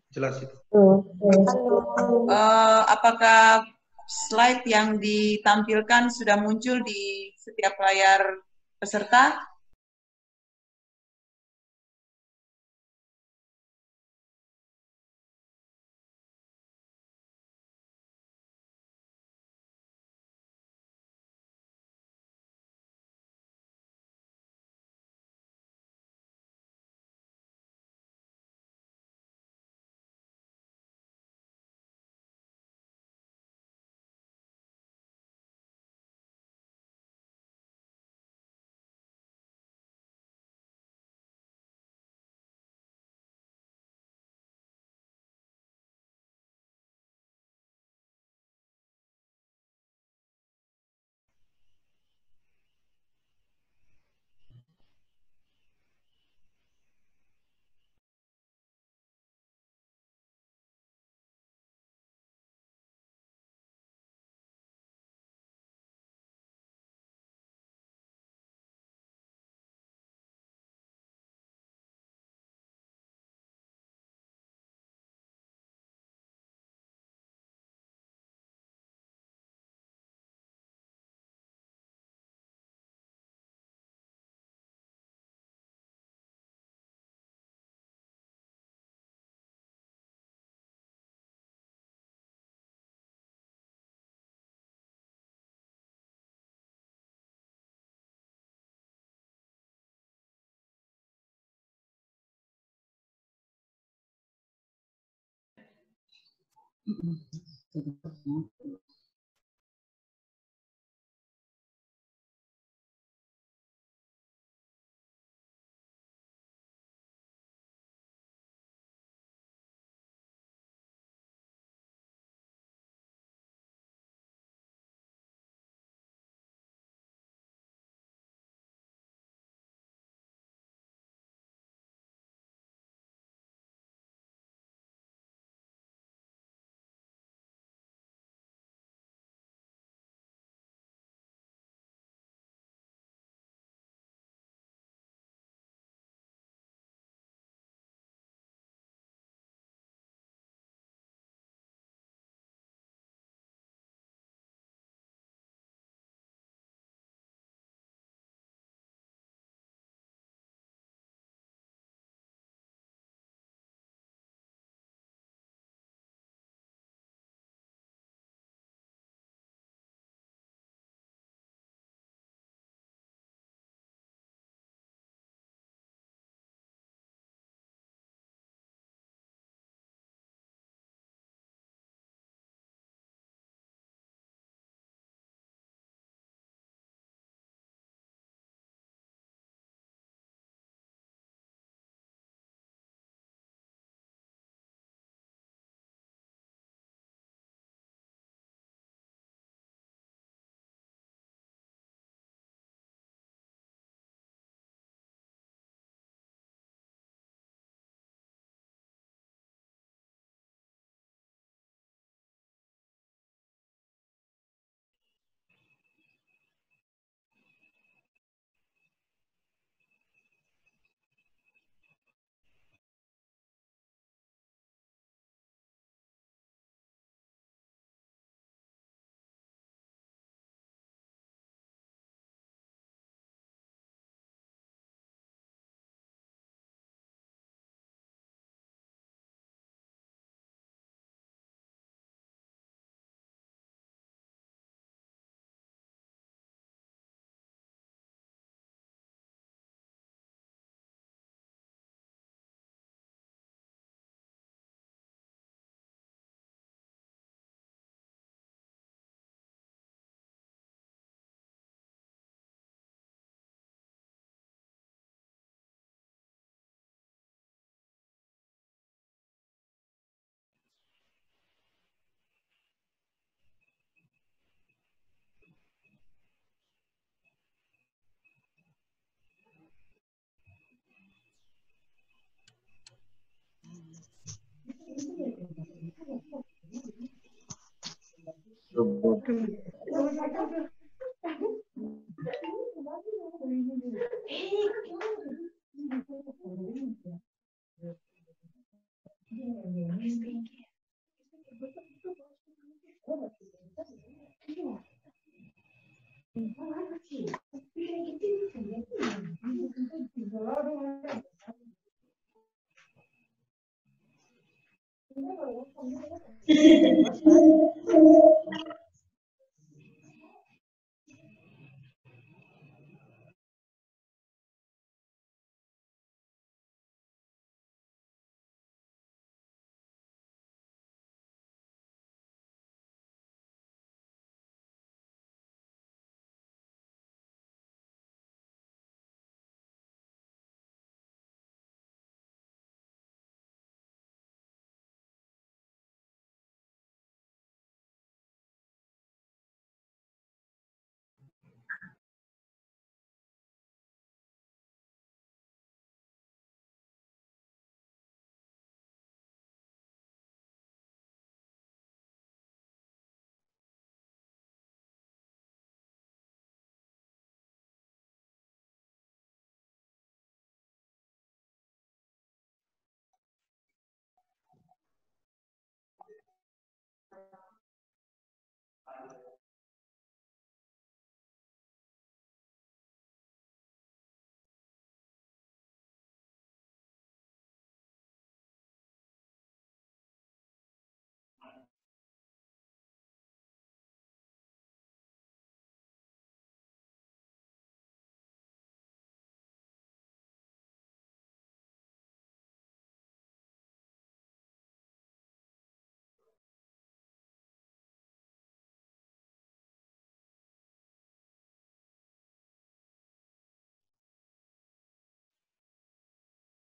Jelas itu. Apakah slide yang ditampilkan sudah muncul di setiap layar peserta?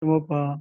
Semua Pak.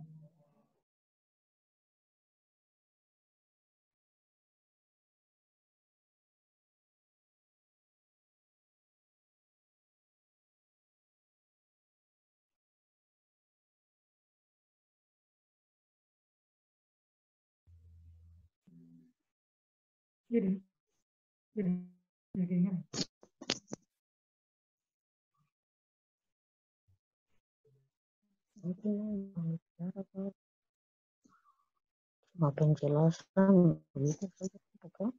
Cuma penjelasan gitu saja kan?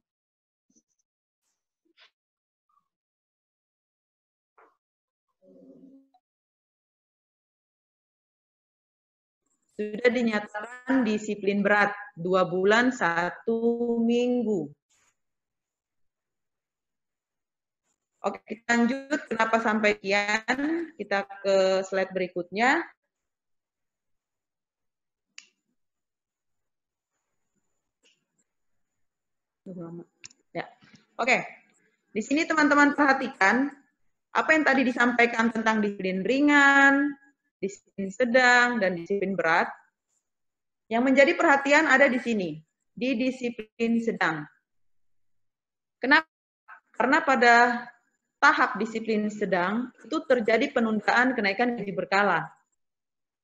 Sudah dinyatakan disiplin berat 2 bulan 1 minggu. Oke, kita lanjut. Kenapa sampai sekian? Kita ke slide berikutnya. Ya, oke. Di sini teman-teman perhatikan apa yang tadi disampaikan tentang disiplin ringan, disiplin sedang, dan disiplin berat. Yang menjadi perhatian ada di sini, di disiplin sedang. Kenapa? Karena pada tahap disiplin sedang itu terjadi penundaan kenaikan gaji berkala.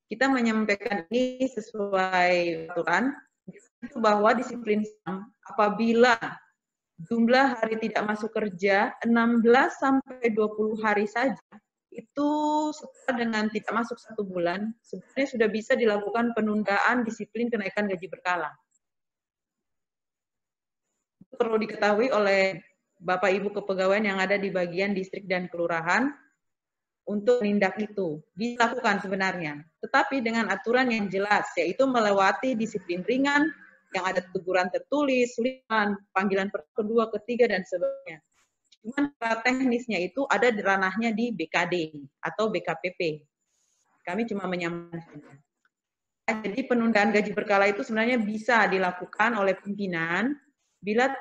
Kita menyampaikan ini sesuai aturan itu bahwa disiplin sedang apabila jumlah hari tidak masuk kerja 16 sampai 20 hari saja itu setara dengan tidak masuk 1 bulan, sebenarnya sudah bisa dilakukan penundaan disiplin kenaikan gaji berkala. Perlu diketahui oleh Bapak Ibu kepegawaian yang ada di bagian distrik dan kelurahan untuk menindak itu. Dilakukan sebenarnya, tetapi dengan aturan yang jelas, yaitu melewati disiplin ringan, yang ada teguran tertulis, sulitan, panggilan kedua, ketiga, dan sebagainya. Cuman teknisnya itu ada di ranahnya di BKD atau BKPP. Kami cuma menyampaikan. Jadi penundaan gaji berkala itu sebenarnya bisa dilakukan oleh pimpinan bila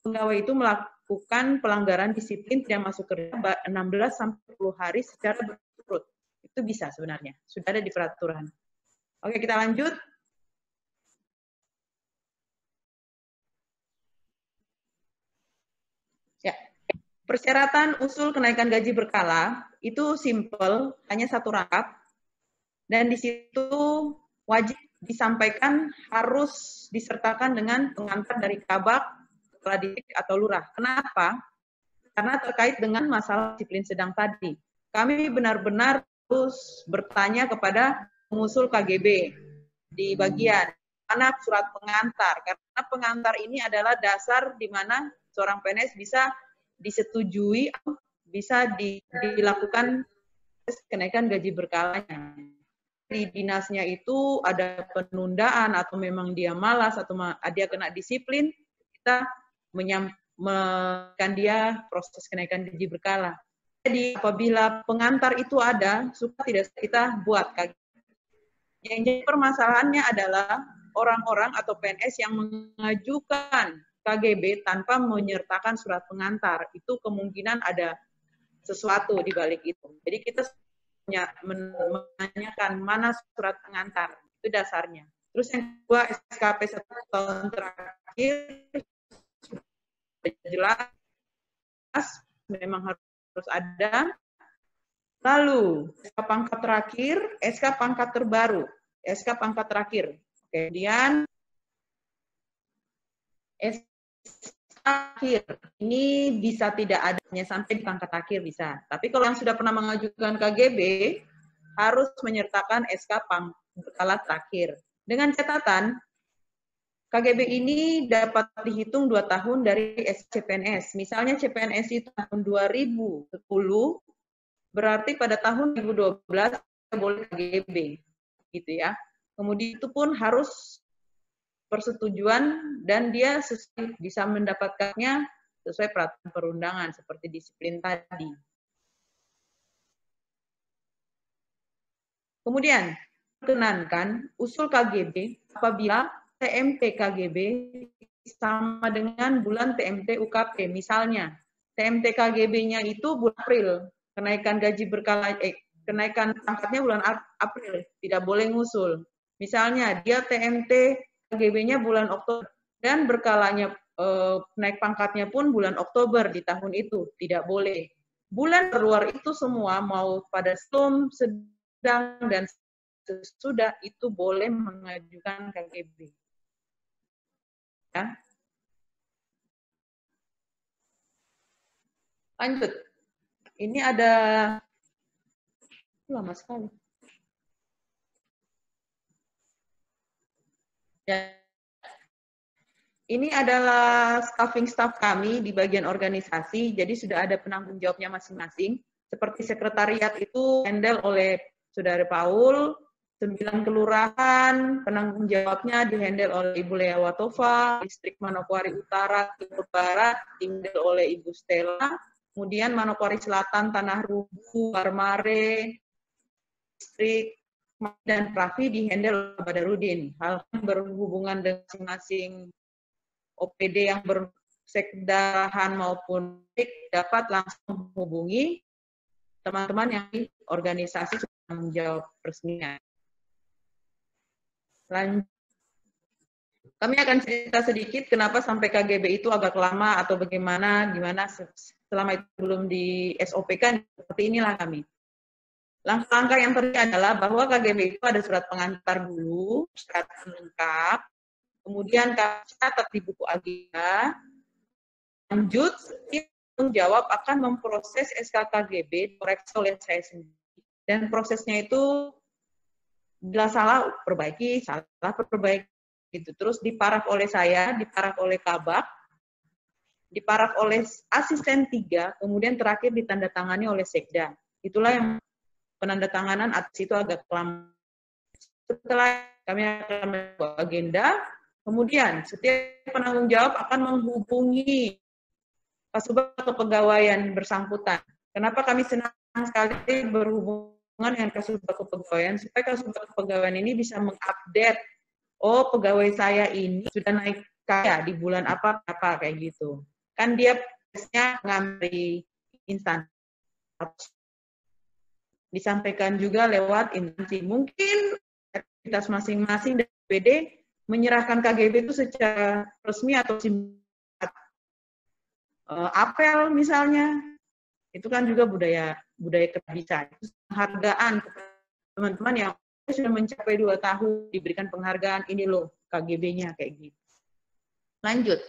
pegawai itu melakukan pelanggaran disiplin tidak masuk kerja 16 sampai 10 hari secara berturut-turut. Itu bisa sebenarnya, sudah ada di peraturan. Oke, kita lanjut. Ya. Persyaratan usul kenaikan gaji berkala itu simple, hanya 1 rangkap. Dan di situ wajib disampaikan harus disertakan dengan pengantar dari kabak, kepala distrik atau lurah. Kenapa? karena terkait dengan masalah disiplin sedang tadi. Kami benar-benar harus bertanya kepada pengusul KGB di bagian mana surat pengantar, karena pengantar ini adalah dasar di mana seorang PNS bisa disetujui, bisa dilakukan kenaikan gaji berkalanya. Di dinasnya itu ada penundaan atau memang dia malas atau dia kena disiplin, kita menyampaikan dia proses kenaikan gaji berkala. Jadi apabila pengantar itu ada, suka tidak kita buat. Yang jadi permasalahannya adalah orang-orang atau PNS yang mengajukan KGB tanpa menyertakan surat pengantar. Itu kemungkinan ada sesuatu di balik itu. Jadi kita menanyakan mana surat pengantar, itu dasarnya. Terus yang kedua, SKP 1 tahun terakhir jelas memang harus ada. Lalu SK pangkat terakhir, SK pangkat terbaru, SK pangkat terakhir. Kemudian SK akhir ini bisa tidak adanya sampai di pangkat akhir bisa. Tapi kalau yang sudah pernah mengajukan KGB harus menyertakan SK berkala terakhir. Dengan catatan KGB ini dapat dihitung 2 tahun dari CPNS. Misalnya CPNS itu tahun 2010, berarti pada tahun 2012 boleh KGB, gitu ya. Kemudian itu pun harus persetujuan dan dia bisa mendapatkannya sesuai peraturan perundangan seperti disiplin tadi. Kemudian perkenankan usul KGB apabila TMT KGB sama dengan bulan TMT UKP. Misalnya TMT KGB-nya itu bulan April, kenaikan gaji berkala kenaikan pangkatnya bulan April, tidak boleh ngusul. Misalnya dia TMT KGB-nya bulan Oktober dan berkalanya naik pangkatnya pun bulan Oktober di tahun itu, tidak boleh. Bulan luar itu semua mau pada sebelum, sedang dan sesudah itu boleh mengajukan KGB. Ya. Lanjut. Ini ada lama sekali. Ya. Ini adalah staff kami di bagian organisasi, jadi sudah ada penanggung jawabnya masing-masing. Seperti sekretariat itu handle oleh Saudara Paul, 9 kelurahan, penanggung jawabnya dihandle oleh Ibu Lea Watova, distrik Manokwari Utara, Timur Barat, dihandle oleh Ibu Stella, kemudian Manokwari Selatan, Tanah Rubu, Parmare, distrik dan Pravi dihandle oleh Badarudin. Hal yang berhubungan dengan masing-masing OPD yang bersekdahan maupun dapat langsung menghubungi teman-teman yang di organisasi tanggung jawab resminya. Lanjut. Kami akan cerita sedikit kenapa sampai KGB itu agak lama atau gimana selama itu belum di SOP kan seperti inilah kami. Langkah-langkah yang terjadi adalah bahwa KGB itu ada surat pengantar dulu, syarat lengkap, kemudian kami catat di buku agenda, lanjut, tanggung jawab akan memproses SK KGB, koreksi oleh saya sendiri. Dan prosesnya itu, bila salah perbaiki, salah perbaiki. Gitu. Terus diparaf oleh saya, diparaf oleh Kabak, diparaf oleh asisten 3, kemudian terakhir ditandatangani oleh Sekda. Itulah yang penandatanganan atas itu agak lama. Setelah kami akan membuat agenda, kemudian setiap penanggung jawab akan menghubungi Kasubag Kepegawaian bersangkutan. Kenapa kami senang sekali berhubungan dengan Kasubag Kepegawaian? Supaya Kasubag Kepegawaian ini bisa mengupdate, oh pegawai saya ini sudah naik kaya di bulan apa kayak gitu. Kan dia biasanya ngambil instan. Disampaikan juga lewat instansi. Mungkin aktivitas masing-masing dari BD menyerahkan KGB itu secara resmi atau apel misalnya, itu kan juga budaya kerja. Itu penghargaan kepada teman-teman yang sudah mencapai 2 tahun diberikan penghargaan, ini loh KGB-nya kayak gitu. Lanjut.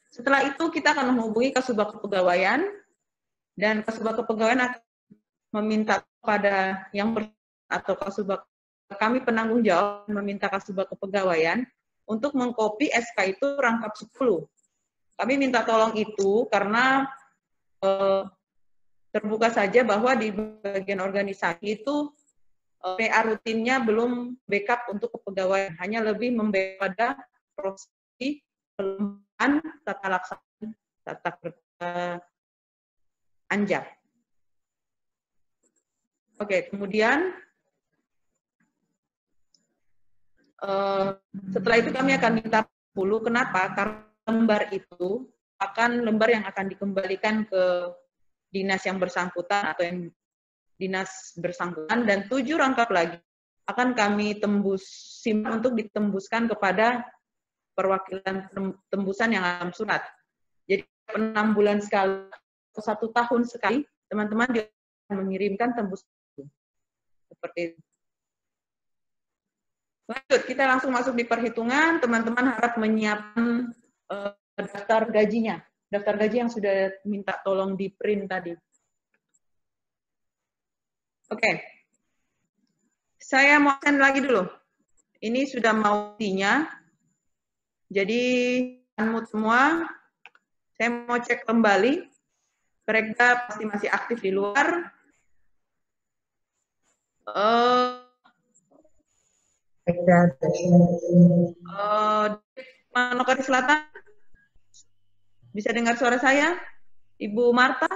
Setelah itu kita akan menghubungi Kasubag Kepegawaian, Dan Kasubag Kepegawaian akan meminta kepada yang atau Kasubag, kami penanggung jawab meminta Kasubag Kepegawaian untuk mengcopy SK itu rangkap 10. Kami minta tolong itu karena terbuka saja bahwa di bagian organisasi itu PA rutinnya belum backup untuk kepegawaian, hanya lebih membackup pada proses pelemahan tata laksana tata kerja Anja. Oke, kemudian setelah itu kami akan minta 10. Kenapa? Karena lembar itu akan lembar yang akan dikembalikan ke dinas yang bersangkutan atau yang dinas bersangkutan, dan 7 rangkap lagi akan kami simpan untuk ditembuskan kepada perwakilan tembusan yang dalam surat. Jadi 6 bulan sekali, 1 tahun sekali, teman-teman dia akan mengirimkan tembus seperti itu. Lanjut, kita langsung masuk di perhitungan. Teman-teman harap menyiapkan daftar gajinya. Daftar gaji yang sudah minta tolong di print tadi. Oke. Saya mau send lagi dulu. Ini sudah mau tinya. Jadi, unmute semua. Saya mau cek kembali. Mereka pasti masih aktif di luar. Manokwari Selatan. Bisa dengar suara saya? Ibu Marta?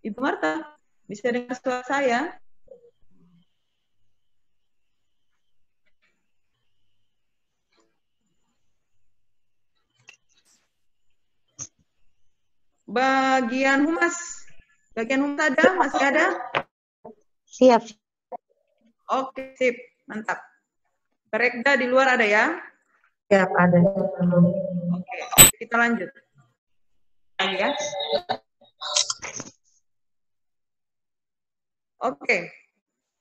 Ibu Marta, bisa dengar suara saya? Bagian humas ada? Masih ada? Siap. Oke, sip. Mantap. Perekda di luar ada ya? Siap, ada. Oke, kita lanjut. Ya. Oke.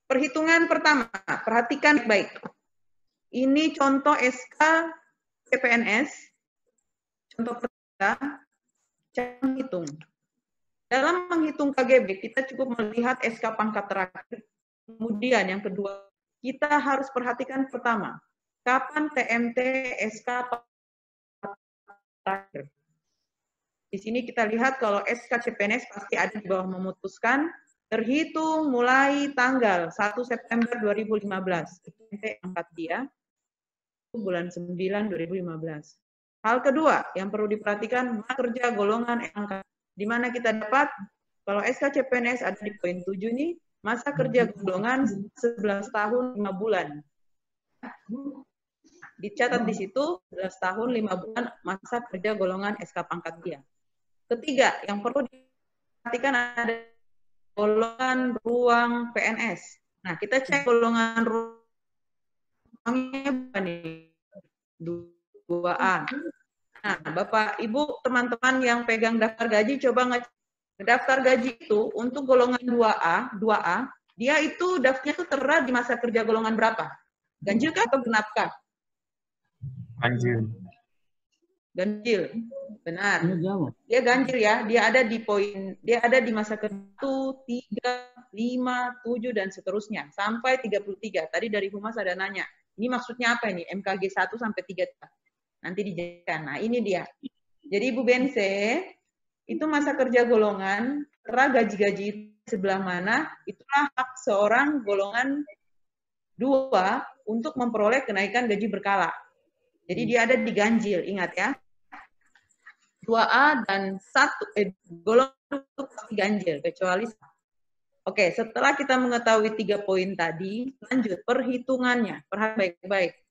Perhitungan pertama, perhatikan baik. Ini contoh SK CPNS. Contoh pertama, cara menghitung. Dalam menghitung KGB, kita cukup melihat SK pangkat terakhir. Kemudian yang kedua, kita harus perhatikan pertama, kapan TMT SK terakhir. Di sini kita lihat kalau SK CPNS pasti ada di bawah memutuskan, terhitung mulai tanggal 1 September 2015. TMT angkat dia, bulan 9 2015. Hal kedua yang perlu diperhatikan, kerja golongan angkat. Di mana kita dapat, kalau SK CPNS ada di poin 7 nih, masa kerja golongan 11 tahun 5 bulan. Dicatat di situ 11 tahun 5 bulan masa kerja golongan SK pangkat dia. Ketiga, yang perlu diperhatikan ada golongan ruang PNS. Nah, kita cek golongan ruangnya bukan nih 2A. Nah, Bapak, Ibu, teman-teman yang pegang daftar gaji, coba ngecek daftar gaji itu untuk golongan 2A, dia itu daftarnya itu tertera di masa kerja golongan berapa? Ganjil kah atau genap kah? Ganjil. Ganjil, benar. Dia ganjil ya, dia ada di poin, dia ada di masa kerja 1, 3, 5, 7, dan seterusnya, sampai 33. Tadi dari Humas ada nanya, ini maksudnya apa ini? MKG 1 sampai 3. Nanti dijelaskan. Nah, ini dia. Jadi Ibu Bense, itu masa kerja golongan, karena gaji-gaji sebelah mana, itulah hak seorang golongan 2 untuk memperoleh kenaikan gaji berkala. Jadi dia ada di ganjil, ingat ya. 2A dan 1, golongan itu pasti ganjil, kecuali. Oke, setelah kita mengetahui 3 poin tadi, lanjut perhitungannya. Perhatikan baik-baik.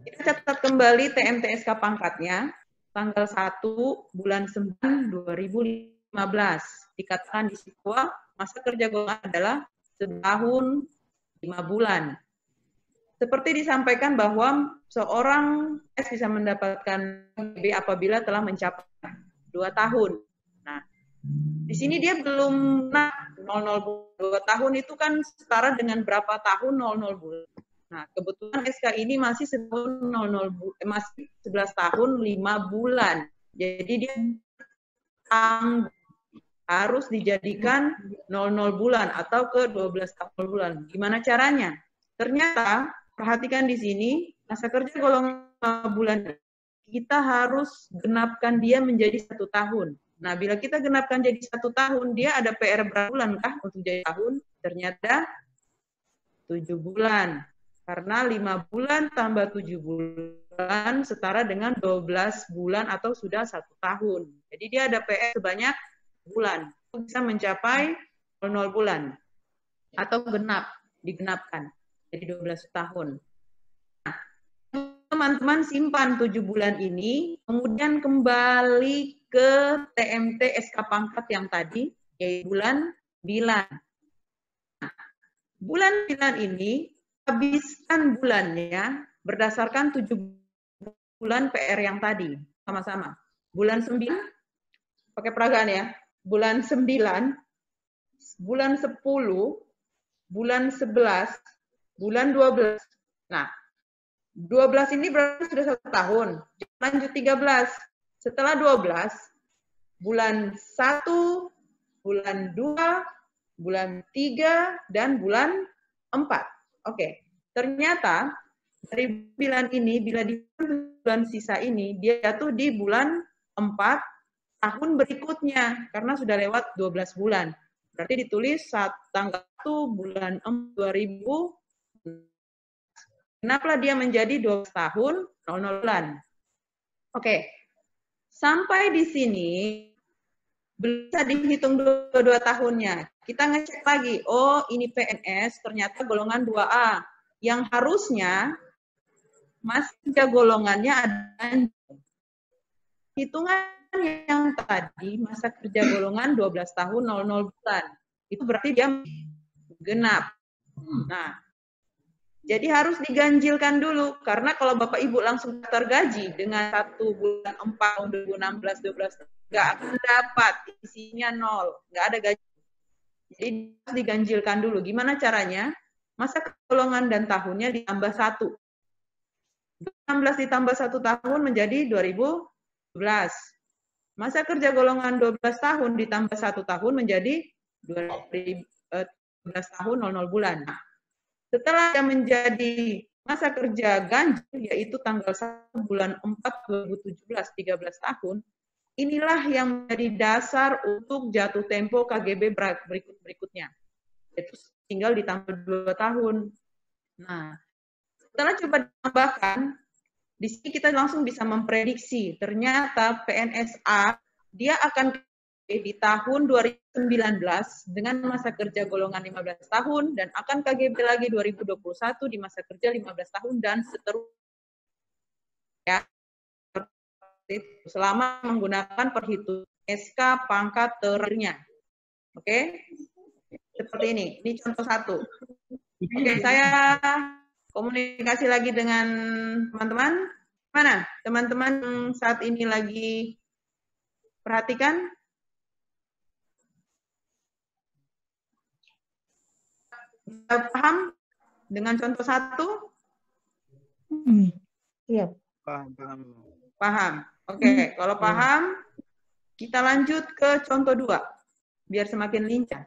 Kita catat kembali TMT SK pangkatnya, tanggal 1 bulan 9 2015. Dikatakan di situ masa kerja golongan adalah setahun 5 bulan. Seperti disampaikan bahwa seorang S bisa mendapatkan KGB apabila telah mencapai 2 tahun. Nah, di sini dia belum 002 tahun itu kan setara dengan berapa tahun 00 bulan. Nah, kebetulan SK ini masih 11 tahun 5 bulan. Jadi dia harus dijadikan 00 bulan atau ke 12 tahun bulan. Gimana caranya? Ternyata, perhatikan di sini, masa kerja golongan 5 bulan kita harus genapkan dia menjadi 1 tahun. Nah, bila kita genapkan jadi 1 tahun, dia ada PR berapa bulan kah untuk jadi tahun? Ternyata 7 bulan. Karena 5 bulan tambah 7 bulan setara dengan 12 bulan atau sudah 1 tahun. Jadi dia ada PR sebanyak bulan. Bisa mencapai 00 bulan. Atau genap, digenapkan. Jadi 12 tahun. Nah, teman-teman simpan 7 bulan ini, kemudian kembali ke TMT SK pangkat yang tadi, yaitu bulan 9. Nah, bulan 9 ini, habiskan bulannya berdasarkan 7 bulan PR yang tadi. Sama-sama. Bulan 9, pakai peragaan ya. Bulan 9, bulan 10, bulan 11, bulan 12. Nah, 12 ini berarti sudah 1 tahun. Lanjut 13. Setelah 12, bulan 1, bulan 2, bulan 3, dan bulan 4. Oke, ternyata dari bulan ini, bila di bulan sisa ini, dia jatuh di bulan 4 tahun berikutnya, karena sudah lewat 12 bulan. Berarti ditulis tanggal 1 bulan 2000, kenapa dia menjadi 12 tahun 00 bulan. Oke, sampai di sini bisa dihitung 22 tahunnya. Kita ngecek lagi, oh ini PNS ternyata golongan 2A. Yang harusnya masih golongannya ada hitungan yang tadi masa kerja golongan 12 tahun 00 bulan. Itu berarti dia genap. Nah, jadi harus diganjilkan dulu, karena kalau Bapak Ibu langsung tergaji dengan 1 bulan 4 tahun 2016, 12, nggak akan dapat, isinya 0, nggak ada gaji. Jadi harus diganjilkan dulu. Gimana caranya? Masa golongan dan tahunnya ditambah 1. 16 ditambah 1 tahun menjadi 2012. Masa kerja golongan 12 tahun ditambah 1 tahun menjadi 12 tahun 00 bulan. Setelah dia menjadi masa kerja ganjil, yaitu tanggal 1 bulan 4 2017, 13 tahun, inilah yang menjadi dasar untuk jatuh tempo KGB berikutnya. Itu tinggal ditambah 2 tahun. Nah, setelah coba ditambahkan, di sini kita langsung bisa memprediksi, ternyata PNSA, dia akan di tahun 2019 dengan masa kerja golongan 15 tahun dan akan KGB lagi 2021 di masa kerja 15 tahun dan seterusnya. Ya, selama menggunakan perhitungan SK pangkat terakhirnya. Oke? Seperti ini. Ini contoh 1. Oke, saya komunikasi lagi dengan teman-teman. Mana? Teman-teman saat ini lagi perhatikan. Paham dengan contoh 1? Iya. Paham. Oke, kalau paham, kita lanjut ke contoh 2, biar semakin lincah.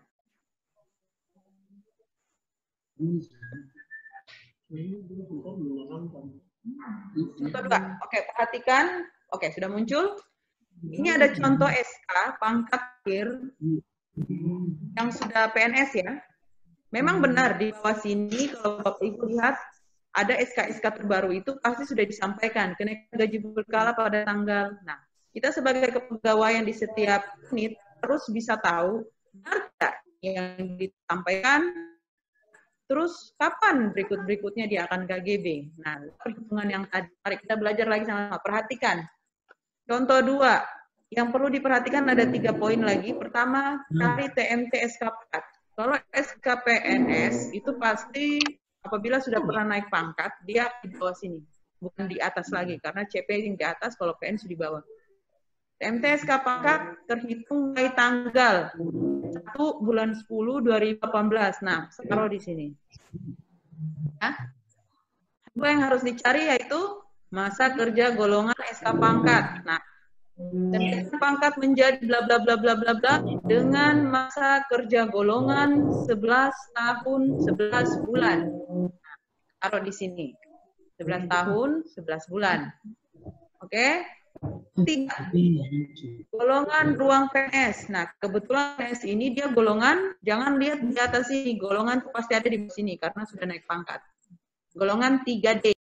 Contoh 2. Oke, perhatikan. Oke, sudah muncul. Ini ada contoh SK pangkat akhir yang sudah PNS ya. Memang benar di bawah sini kalau Bapak Ibu lihat ada SK-SK terbaru itu pasti sudah disampaikan kenaikan gaji berkala pada tanggal. Nah, kita sebagai kepegawaian di setiap unit harus bisa tahu benar tidak yang disampaikan, terus kapan berikutnya dia akan KGB. Nah, perhitungan yang tadi, mari kita belajar lagi sama-sama. Perhatikan. Contoh 2, yang perlu diperhatikan ada 3 poin lagi. Pertama, cari TMT SK4. Kalau SKPNS itu pasti apabila sudah pernah naik pangkat, dia di bawah sini. Bukan di atas lagi, karena CP yang di atas, kalau PNS di bawah. TMT SK pangkat terhitung mulai tanggal 1 bulan 10 2018. Nah, taruh di sini. Nah, Kedua yang harus dicari yaitu masa kerja golongan SK pangkat. Nah, SK pangkat menjadi bla bla bla bla bla bla dengan masa kerja golongan 11 tahun 11 bulan. Taruh di sini. 11 tahun 11 bulan. Oke? 3. Golongan ruang PNS. Nah, kebetulan PNS ini dia golongan, jangan lihat di atas sini, golongan itu pasti ada di sini karena sudah naik pangkat. Golongan 3D.